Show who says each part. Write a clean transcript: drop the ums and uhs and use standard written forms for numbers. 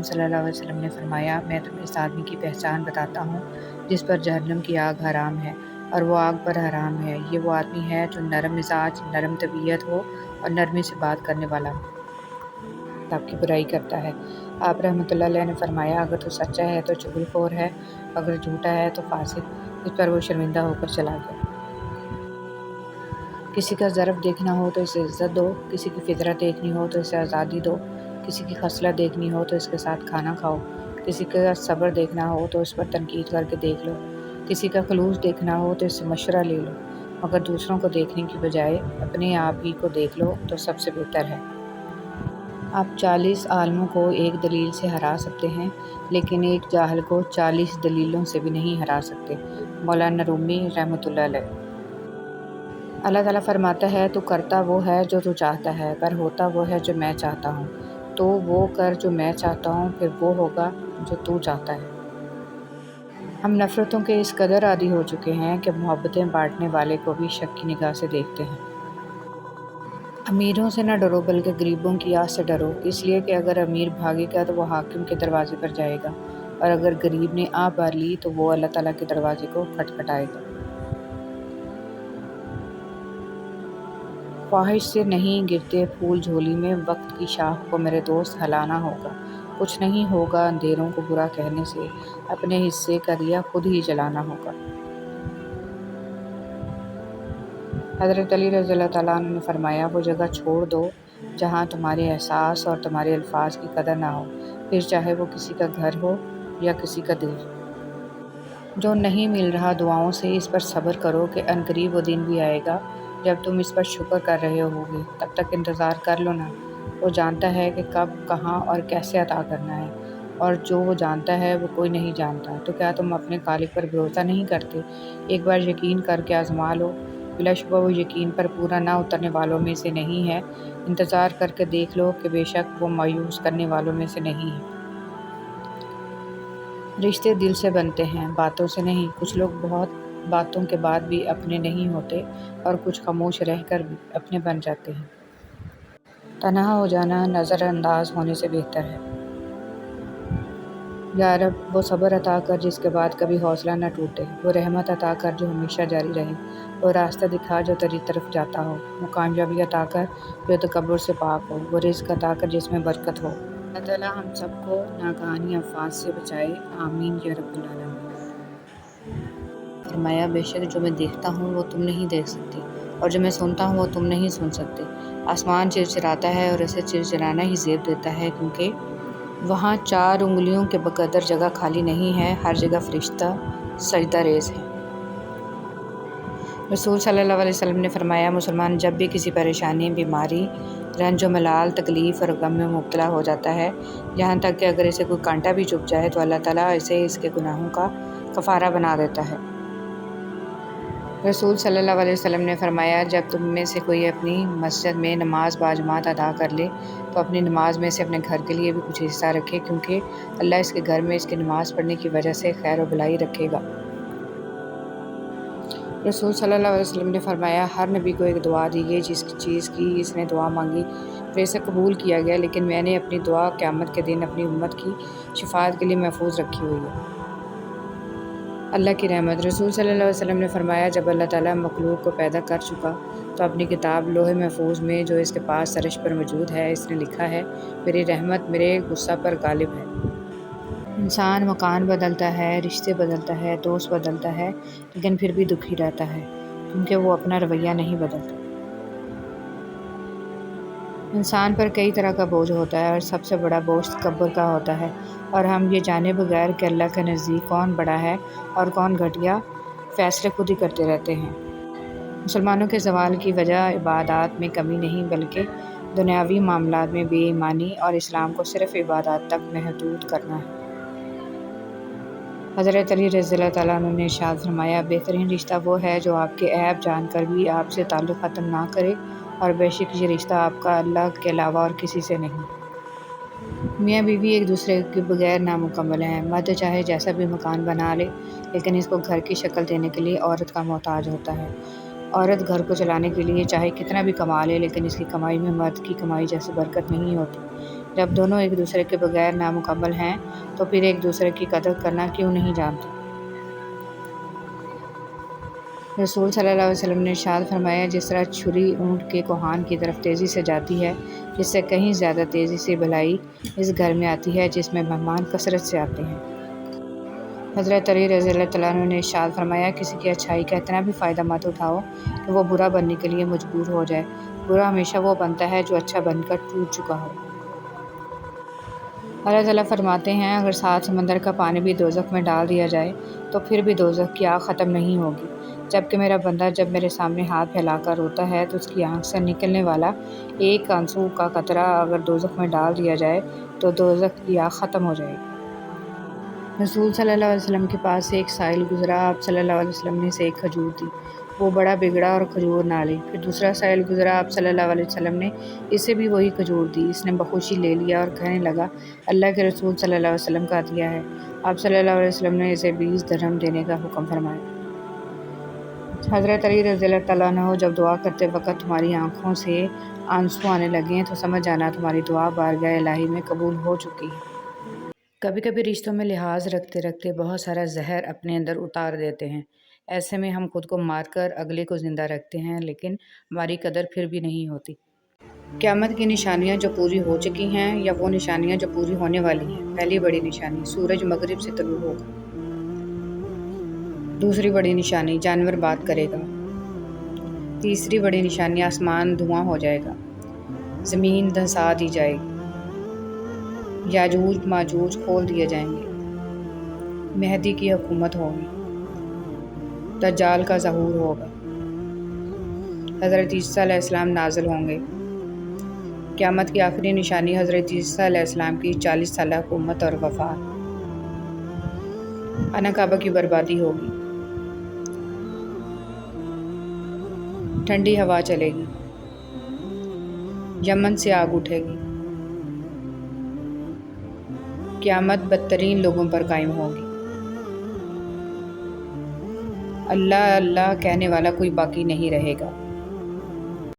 Speaker 1: صلی اللہ علیہ وسلم نے فرمایا، میں تمہیں اس آدمی کی پہچان بتاتا ہوں جس پر جہنم کی آگ حرام ہے اور وہ آگ پر حرام ہے۔ یہ وہ آدمی ہے جو نرم مزاج، نرم طبیعت ہو اور نرمی سے بات کرنے والا ہو، آپ کی برائی کرتا ہے۔ آپ رحمۃ اللہ علیہ نے فرمایا، اگر تو سچا ہے تو چغل خور ہے، اگر جھوٹا ہے تو فاسق۔ اس پر وہ شرمندہ ہو کر چلا گیا۔ کسی کا ظرف دیکھنا ہو تو اسے عزت دو، کسی کی فطرت دیکھنی ہو تو اسے آزادی دو، کسی کی خصلت دیکھنی ہو تو اس کے ساتھ کھانا کھاؤ، کسی کا صبر دیکھنا ہو تو اس پر تنقید کر کے دیکھ لو، کسی کا خلوص دیکھنا ہو تو اس سے مشورہ لے لو، مگر دوسروں کو دیکھنے کی بجائے اپنے آپ ہی کو دیکھ لو تو سب سے بہتر ہے۔ آپ 40 عالموں کو ایک دلیل سے ہرا سکتے ہیں، لیکن ایک جاہل کو 40 دلیلوں سے بھی نہیں ہرا سکتے۔ مولانا رومی رحمۃ اللہ علیہ۔ اللہ تعالیٰ فرماتا ہے، تو کرتا وہ ہے جو تو چاہتا ہے، پر ہوتا وہ ہے جو میں چاہتا ہوں۔ تو وہ کر جو میں چاہتا ہوں، پھر وہ ہوگا جو تو چاہتا ہے۔ ہم نفرتوں کے اس قدر عادی ہو چکے ہیں کہ محبتیں بانٹنے والے کو بھی شک کی نگاہ سے دیکھتے ہیں۔ امیروں سے نہ ڈرو بلکہ غریبوں کی آہ سے ڈرو، اس لیے کہ اگر امیر بھاگے گا تو وہ حاکم کے دروازے پر جائے گا، اور اگر غریب نے آہ بھر لی تو وہ اللہ تعالیٰ کے دروازے کو کھٹکھٹائے گا۔ خواہش سے نہیں گرتے پھول جھولی میں، وقت کی شاخ کو میرے دوست ہلانا ہوگا۔ کچھ نہیں ہوگا اندھیروں کو برا کہنے سے، اپنے حصے کا دیا خود ہی جلانا ہوگا۔ حضرت علی رضی اللہ تعالیٰ عنہ نے فرمایا، وہ جگہ چھوڑ دو جہاں تمہارے احساس اور تمہارے الفاظ کی قدر نہ ہو، پھر چاہے وہ کسی کا گھر ہو یا کسی کا دل۔ جو نہیں مل رہا دعاؤں سے اس پر صبر کرو کہ عنقریب وہ دن بھی آئے گا جب تم اس پر شکر کر رہے ہوگے، تب تک انتظار کر لو نا۔ وہ جانتا ہے کہ کب، کہاں اور کیسے عطا کرنا ہے، اور جو وہ جانتا ہے وہ کوئی نہیں جانتا۔ تو کیا تم اپنے خالق پر بھروسہ نہیں کرتے؟ ایک بار یقین کر کے آزما لو، بلا شبہ وہ یقین پر پورا نہ اترنے والوں میں سے نہیں ہے۔ انتظار کر کے دیکھ لو کہ بے شک وہ مایوس کرنے والوں میں سے نہیں ہے۔ رشتے دل سے بنتے ہیں، باتوں سے نہیں۔ کچھ لوگ بہت باتوں کے بعد بھی اپنے نہیں ہوتے، اور کچھ خاموش رہ کر بھی اپنے بن جاتے ہیں۔ تنہا ہو جانا نظر انداز ہونے سے بہتر ہے۔ یا رب، وہ صبر عطا کر جس کے بعد کبھی حوصلہ نہ ٹوٹے، وہ رحمت عطا کر جو ہمیشہ جاری رہے، وہ راستہ دکھا جو تیری طرف جاتا ہو، وہ کامیابی عطا کر جو تکبر سے پاک ہو، وہ رزق عطا کر جس میں برکت ہو۔ اللہ تعالیٰ ہم سب کو ناگہانی آفات سے بچائے، آمین یا رب العالمین۔ فرمایا، بے شک جو میں دیکھتا ہوں وہ تم نہیں دیکھ سکتے، اور جو میں سنتا ہوں وہ تم نہیں سن سکتے۔ آسمان چرچراتا ہے اور اسے چرچرانا ہی زیب دیتا ہے، کیونکہ وہاں 4 انگلیوں کے بقدر جگہ خالی نہیں ہے، ہر جگہ فرشتہ سجدہ ریز ہے۔ رسول صلی اللہ علیہ وسلم نے فرمایا، مسلمان جب بھی کسی پریشانی، بیماری، رنج و ملال، تکلیف اور غم میں مبتلا ہو جاتا ہے، یہاں تک کہ اگر اسے کوئی کانٹا بھی چبھ جائے تو اللہ تعالیٰ اسے اس کے گناہوں کا کفارہ بنا دیتا ہے۔ رسول صلی اللہ علیہ وسلم نے فرمایا، جب تم میں سے کوئی اپنی مسجد میں نماز باجماعت ادا کر لے تو اپنی نماز میں سے اپنے گھر کے لیے بھی کچھ حصہ رکھے، کیونکہ اللہ اس کے گھر میں اس کی نماز پڑھنے کی وجہ سے خیر و بھلائی رکھے گا۔ رسول صلی اللہ علیہ وسلم نے فرمایا، ہر نبی کو ایک دعا دی گئی، جس چیز کی اس نے دعا مانگی پھر اسے قبول کیا گیا، لیکن میں نے اپنی دعا قیامت کے دن اپنی امت کی شفاعت کے لیے محفوظ رکھی ہوئی ہے۔ اللہ کی رحمت۔ رسول صلی اللہ علیہ وسلم نے فرمایا، جب اللہ تعالیٰ مخلوق کو پیدا کر چکا تو اپنی کتاب لوح محفوظ میں جو اس کے پاس عرش پر موجود ہے، اس نے لکھا ہے، میری رحمت میرے غصہ پر غالب ہے۔ انسان مکان بدلتا ہے، رشتے بدلتا ہے، دوست بدلتا ہے، لیکن پھر بھی دکھی رہتا ہے، کیونکہ وہ اپنا رویہ نہیں بدلتا۔ انسان پر کئی طرح کا بوجھ ہوتا ہے، اور سب سے بڑا بوجھ تکبر کا ہوتا ہے، اور ہم یہ جانے بغیر کہ اللہ کے نزدیک کون بڑا ہے اور کون گھٹیا، فیصلے خود ہی کرتے رہتے ہیں۔ مسلمانوں کے زوال کی وجہ عبادات میں کمی نہیں، بلکہ دنیاوی معاملات میں بے ایمانی اور اسلام کو صرف عبادات تک محدود کرنا ہے۔ حضرت علی رضی اللہ تعالیٰ عنہ نے ارشاد فرمایا، بہترین رشتہ وہ ہے جو آپ کے عیب جان کر بھی آپ سے تعلق ختم نہ کرے، اور بے شک یہ رشتہ آپ کا اللہ کے علاوہ اور کسی سے نہیں۔ میاں بیوی ایک دوسرے کے بغیر نامکمل ہیں۔ مرد چاہے جیسا بھی مکان بنا لے، لیکن اس کو گھر کی شکل دینے کے لیے عورت کا محتاج ہوتا ہے۔ عورت گھر کو چلانے کے لیے چاہے کتنا بھی کما لے، لیکن اس کی کمائی میں مرد کی کمائی جیسی برکت نہیں ہوتی۔ جب دونوں ایک دوسرے کے بغیر نامکمل ہیں تو پھر ایک دوسرے کی قدر کرنا کیوں نہیں جانتے؟ رسول صلی اللہ علیہ وسلم نے ارشاد فرمایا، جس طرح چھری اونٹ کے کوہان کی طرف تیزی سے جاتی ہے، جس سے کہیں زیادہ تیزی سے بھلائی اس گھر میں آتی ہے جس میں مہمان کثرت سے آتے ہیں۔ حضرت علی رضی اللہ تعالیٰ عنہ نے ارشاد فرمایا، کسی کی اچھائی کا اتنا بھی فائدہ مت اٹھاؤ کہ وہ برا بننے کے لیے مجبور ہو جائے۔ برا ہمیشہ وہ بنتا ہے جو اچھا بن کر ٹوٹ چکا ہو۔ اللہ تعالیٰ فرماتے ہیں، اگر 7 سمندر کا پانی بھی دوزخ میں ڈال دیا جائے تو پھر بھی دوزخ کی آگ ختم نہیں ہوگی، جبکہ میرا بندہ جب میرے سامنے ہاتھ پھیلا کر روتا ہے تو اس کی آنکھ سے نکلنے والا ایک آنسو کا قطرہ اگر دوزخ میں ڈال دیا جائے تو دوزخ کی آگ ختم ہو جائے گی۔ رسول صلی اللہ علیہ وسلم کے پاس سے ایک سائل گزرا، آپ صلی اللہ علیہ وسلم نے اسے ایک کھجور دی، وہ بڑا بگڑا اور کھجور نہ لی۔ پھر دوسرا سائل گزرا، آپ صلی اللہ علیہ وسلم نے اسے بھی وہی کھجور دی، اس نے بخوشی لے لیا اور کہنے لگا، اللہ کے رسول صلی اللہ علیہ وسلم کا عطیہ ہے۔ آپ صلی اللہ علیہ وسلم نے اسے 20 درہم دینے کا حکم فرمایا۔ حضرت علی رضی اللہ تعالیٰ عنہ، جب دعا کرتے وقت تمہاری آنکھوں سے آنسو آنے لگیں تو سمجھ جانا تمہاری دعا بارگاہ الہی میں قبول ہو چکی ہے۔ کبھی کبھی رشتوں میں لحاظ رکھتے رکھتے بہت سارا زہر اپنے اندر اتار دیتے ہیں، ایسے میں ہم خود کو مار کر اگلے کو زندہ رکھتے ہیں، لیکن ہماری قدر پھر بھی نہیں ہوتی۔ قیامت کی نشانیاں جو پوری ہو چکی ہیں یا وہ نشانیاں جو پوری ہونے والی ہیں۔ پہلی بڑی نشانی، سورج مغرب سے طلوع ہوگا۔ دوسری بڑی نشانی، جانور بات کرے گا۔ تیسری بڑی نشانی، آسمان دھواں ہو جائے گا، زمین دھنسا دی جائے گی، یاجوج ماجوج کھول دیے جائیں گے، مہدی کی حکومت ہوگی، دجال کا ظہور ہوگا، حضرت عیسیٰ علیہ السلام نازل ہوں گے۔ قیامت کی آخری نشانی، حضرت عیسیٰ علیہ السلام کی 40 سالہ حکومت اور وفات۔ انا کعبہ کی بربادی ہوگی، ٹھنڈی ہوا چلے گی، یمن سے آگ اٹھے گی، قیامت بدترین لوگوں پر قائم ہوگی، اللہ اللہ کہنے والا کوئی باقی نہیں رہے گا۔